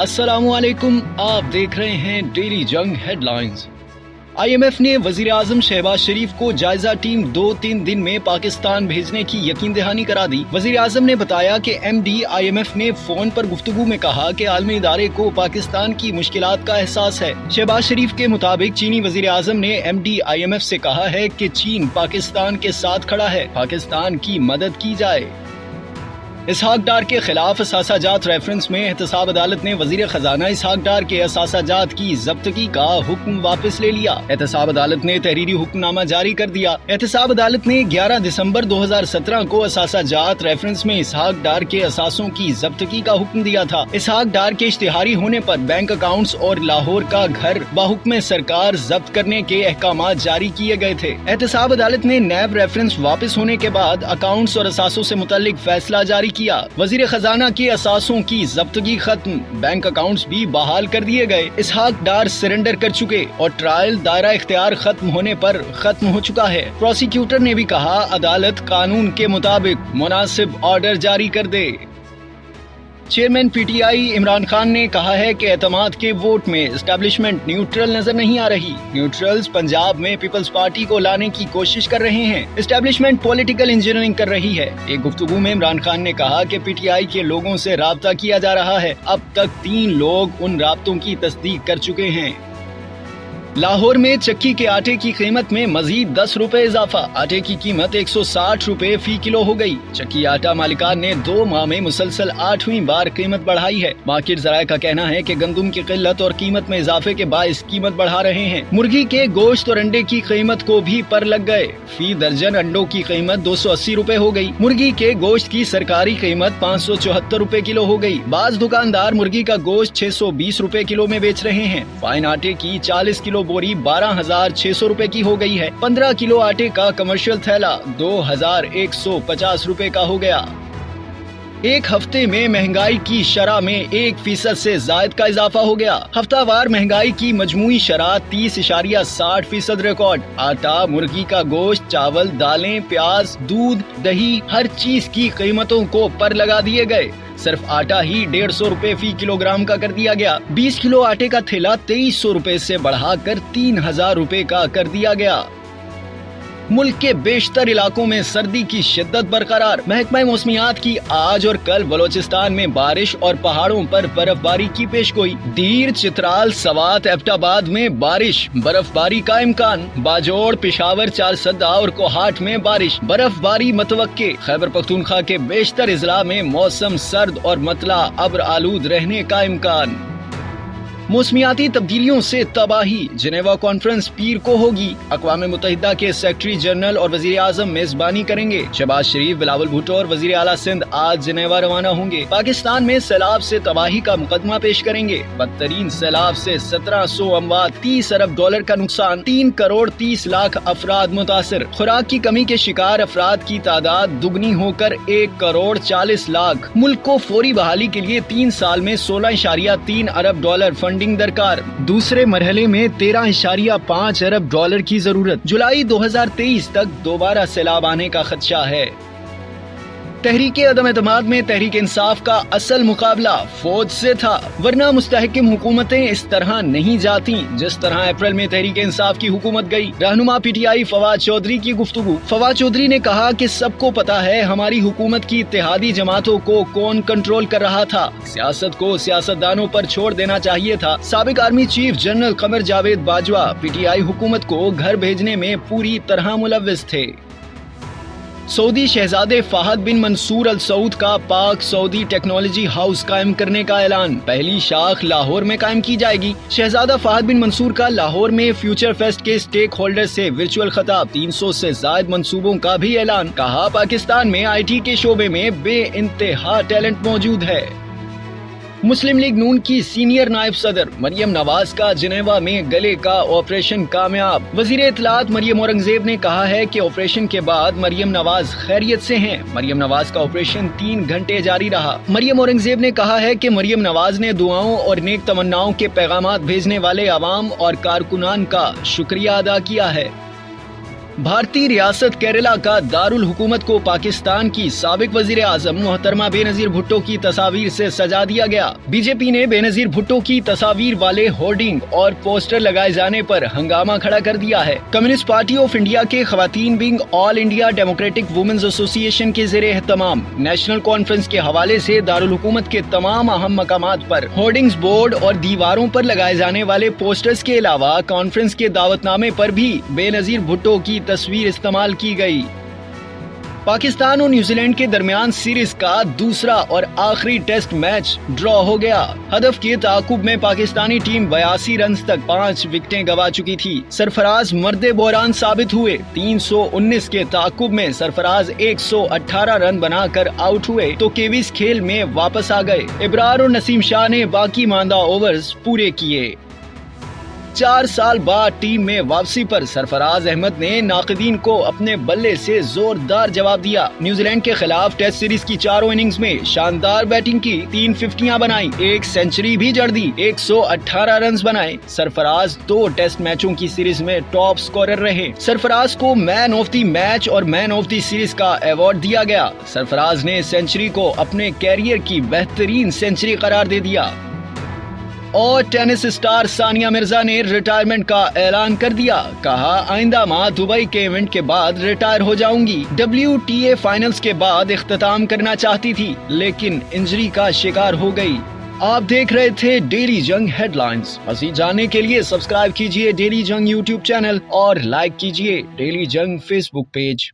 अस्सलामुअलैकुम, आप देख रहे हैं डेली जंग हेडलाइंस। IMF ने वजीर आजम शहबाज शरीफ को जायजा टीम 2-3 दिन में पाकिस्तान भेजने की यकीन दहानी करा दी। वजीर आजम ने बताया कि MD IMF ने फोन पर गुफ्तगू में कहा कि आलमी इदारे को पाकिस्तान की मुश्किलात का एहसास है। शहबाज शरीफ के मुताबिक चीनी वजीर आजम ने MD IMF से कहा है कि चीन पाकिस्तान के साथ खड़ा है, पाकिस्तान की मदद की जाए। इसहाक डार के खिलाफ असासाजात रेफरेंस में एहतसाब अदालत ने वजीर खजाना इसहाक डार के असासाजात की जब्तगी का हुक्म वापस ले लिया। एहतसाब अदालत ने तहरीरी हुक्मनामा जारी कर दिया। एहतसाब अदालत ने 11 दिसंबर 2017 को असासाजात रेफरेंस में इसहाक डार के असासों की जब्तगी का हुक्म दिया था। इसहाक डार के इश्तिहारी होने पर बैंक अकाउंट्स और लाहौर का घर बाहुक्म सरकार जब्त करने के अहकाम जारी किए गए थे। एहतसाब अदालत ने नैब रेफरेंस वापस होने के बाद अकाउंट्स और असासों से मुतल्लिक फैसला जारी किया। वजीर खजाना के असासों की जब्तगी खत्म, बैंक अकाउंट्स भी बहाल कर दिए गए। इसहाक डार सरेंडर कर चुके और ट्रायल दायरा इख्तियार खत्म होने पर खत्म हो चुका है। प्रोसिक्यूटर ने भी कहा अदालत कानून के मुताबिक मुनासिब ऑर्डर जारी कर दे। चेयरमैन PTI इमरान खान ने कहा है कि एतमाद के वोट में एस्टैब्लिशमेंट न्यूट्रल नजर नहीं आ रही। न्यूट्रल्स पंजाब में पीपल्स पार्टी को लाने की कोशिश कर रहे हैं। एस्टैब्लिशमेंट पॉलिटिकल इंजीनियरिंग कर रही है। एक गुफ्तगू में इमरान खान ने कहा कि PTI के लोगों से राब्ता किया जा रहा है। अब तक 3 लोग उन राब्तों की तस्दीक कर चुके हैं। लाहौर में चक्की के आटे की कीमत में मजीद 10 रुपए इजाफा। आटे की कीमत 160 रुपए फी किलो हो गई। चक्की आटा मालिकान ने 2 माह में मुसलसल 8वीं बार कीमत बढ़ाई है। मार्केट जराये का कहना है कि गंदुम की किल्लत और कीमत में इजाफे के बाइस कीमत बढ़ा रहे हैं। मुर्गी के गोश्त और अंडे की कीमत को भी पर लग गए। फी दर्जन अंडों की कीमत 280 रुपए हो गई। मुर्गी के गोश्त की सरकारी कीमत 574 रुपए किलो हो गई। बाज दुकानदार मुर्गी का गोश्त 620 रुपए किलो में बेच रहे हैं। फाइन आटे की 40 किलो बोरी 12,600 रुपए की हो गई है। 15 किलो आटे का कमर्शियल थैला 2,150 रुपए का हो गया। एक हफ्ते में महंगाई की शरह में 1% से जायद का इजाफा हो गया। हफ्तावार महंगाई की मजमूई शरह 30.60% रिकॉर्ड। आटा, मुर्गी का गोश्त, चावल, दालें, प्याज, दूध, दही, हर चीज की कीमतों को पर लगा दिए गए। सिर्फ आटा ही 150 रुपए फी किलोग्राम का कर दिया गया। 20 किलो आटे का थैला 2300 रुपए से बढ़ाकर 3000 रुपए का कर दिया गया। मुल्क के बेशतर इलाकों में सर्दी की शिद्दत बरकरार। महकमा मौसमियात की आज और कल बलोचिस्तान में बारिश और पहाड़ों पर बर्फबारी की पेशगोई। दीर, चित्राल, सवात, एबटाबाद में बारिश, बर्फबारी का इम्कान। बाजोड़, पेशावर, चारसदा और कोहाट में बारिश, बर्फबारी मतवक्के। खैबर पख्तूनख्वा के बेशतर इजला में मौसम सर्द और मतला अब्र आलूद रहने का इम्कान। मौसमियाती तब्दीलियों से तबाही। जिनेवा कॉन्फ्रेंस पीर को होगी। अक़वाम मुत्तहिदा के सेक्रेटरी जनरल और वजीर आजम मेजबानी करेंगे। शहबाज शरीफ, बिलावल भुट्टो और वजीर आला सिंध आज जिनेवा रवाना होंगे। पाकिस्तान में सैलाब से तबाही का मुकदमा पेश करेंगे। बदतरीन सैलाब से 1700 अमवात, $30 अरब का नुकसान, 3 करोड़ 30 लाख अफराद मुतासिर। खुराक की कमी के शिकार अफराद की तादाद दुगनी होकर 1 करोड़ 40 लाख। मुल्क को फौरी बहाली के लिए 3 साल में $16.3 अरब फंडिंग दरकार। दूसरे मरहले में $13.5 अरब की जरूरत। जुलाई 2023 तक दोबारा सैलाब आने का खदशा है। तहरीक अदम एतमाद में तहरीक इंसाफ का असल मुकाबला फौज से था, वरना मुस्तहकिम हुकूमतें इस तरह नहीं जाती जिस तरह अप्रैल में तहरीक इंसाफ की हुकूमत गई। रहनुमा PTI फवाद चौधरी की गुफ्तगू। फवाद चौधरी ने कहा कि सबको पता है हमारी हुकूमत की इत्तेहादी जमातों को कौन कंट्रोल कर रहा था। सियासत को सियासतदानों पर छोड़ देना चाहिए था। साबिक army chief general Qamar Javed Bajwa PTI हुकूमत को घर भेजने में पूरी तरह मुलव्विस थे। सऊदी शहजादे फहद बिन मंसूर अल सऊद का पाक सऊदी टेक्नोलॉजी हाउस कायम करने का ऐलान। पहली शाख लाहौर में कायम की जाएगी। शहजादा फहद बिन मंसूर का लाहौर में फ्यूचर फेस्ट के स्टेक होल्डर से वर्चुअल खिताब। 300 से ज्यादा मंसूबों का भी ऐलान। कहा पाकिस्तान में IT के शोबे में बेइंतहा टैलेंट मौजूद है। मुस्लिम लीग नून की सीनियर नायब सदर मरियम नवाज का जिनेवा में गले का ऑपरेशन कामयाब। वजीर इत्तलात मरियम औरंगजेब ने कहा है कि ऑपरेशन के बाद मरियम नवाज खैरियत से हैं। मरियम नवाज का ऑपरेशन 3 घंटे जारी रहा। मरियम औरंगजेब ने कहा है कि मरियम नवाज ने दुआओं और नेक तमन्नाओं के पैगामात भेजने वाले अवाम और कारकुनान का शुक्रिया अदा किया है। भारतीय रियासत केरला का दारुल हुकूमत को पाकिस्तान की साबिक वजीर आजम मोहतरमा बेनजीर भुट्टो की तस्वीर से सजा दिया गया। बीजेपी ने बेनजीर भुट्टो की तस्वीर वाले होर्डिंग और पोस्टर लगाए जाने पर हंगामा खड़ा कर दिया है। कम्युनिस्ट पार्टी ऑफ इंडिया के खवातीन wing all India democratic women's association के ज़ेरे एहतमाम नेशनल कॉन्फ्रेंस के हवाले से दारुल हुकूमत के तमाम अहम मकामात पर होर्डिंग्स, बोर्ड और दीवारों पर लगाए जाने वाले पोस्टर्स के अलावा कॉन्फ्रेंस के दावतनामे पर भी बेनजीर भुट्टो की तस्वीर इस्तेमाल की गई। पाकिस्तान और न्यूजीलैंड के दरमियान सीरीज का दूसरा और आखिरी टेस्ट मैच ड्रॉ हो गया। हदफ के ताकुब में पाकिस्तानी टीम 82 रन तक 5 विकेटें गंवा चुकी थी। सरफराज मर्दे बोरान साबित हुए। 319 के ताकुब में सरफराज 118 रन बनाकर आउट हुए तो केवीज खेल में वापस आ गए। इब्रार और नसीम शाह ने बाकी मांदा ओवर्स पूरे किए। 4 साल बाद टीम में वापसी पर सरफराज अहमद ने नाक़दीन को अपने बल्ले से जोरदार जवाब दिया। न्यूजीलैंड के खिलाफ टेस्ट सीरीज की चारों इनिंग्स में शानदार बैटिंग की, 3 फिफ्टियां बनाई, 1 सेंचुरी भी जड़ दी, 118 रन बनाए। सरफराज 2 टेस्ट मैचों की सीरीज में टॉप स्कोरर रहे। सरफराज को मैन ऑफ द मैच और मैन ऑफ द सीरीज का अवार्ड दिया गया। सरफराज ने सेंचुरी को अपने कैरियर की बेहतरीन सेंचुरी करार दे दिया। और टेनिस स्टार सानिया मिर्जा ने रिटायरमेंट का ऐलान कर दिया। कहा, आइंदा माह दुबई के इवेंट के बाद रिटायर हो जाऊंगी। WTA फाइनल्स के बाद इख्तिताम करना चाहती थी लेकिन इंजरी का शिकार हो गई। आप देख रहे थे डेली जंग हेडलाइंस। मज़ीद जानने के लिए सब्सक्राइब कीजिए डेली जंग यूट्यूब चैनल और लाइक कीजिए डेली जंग फेसबुक पेज।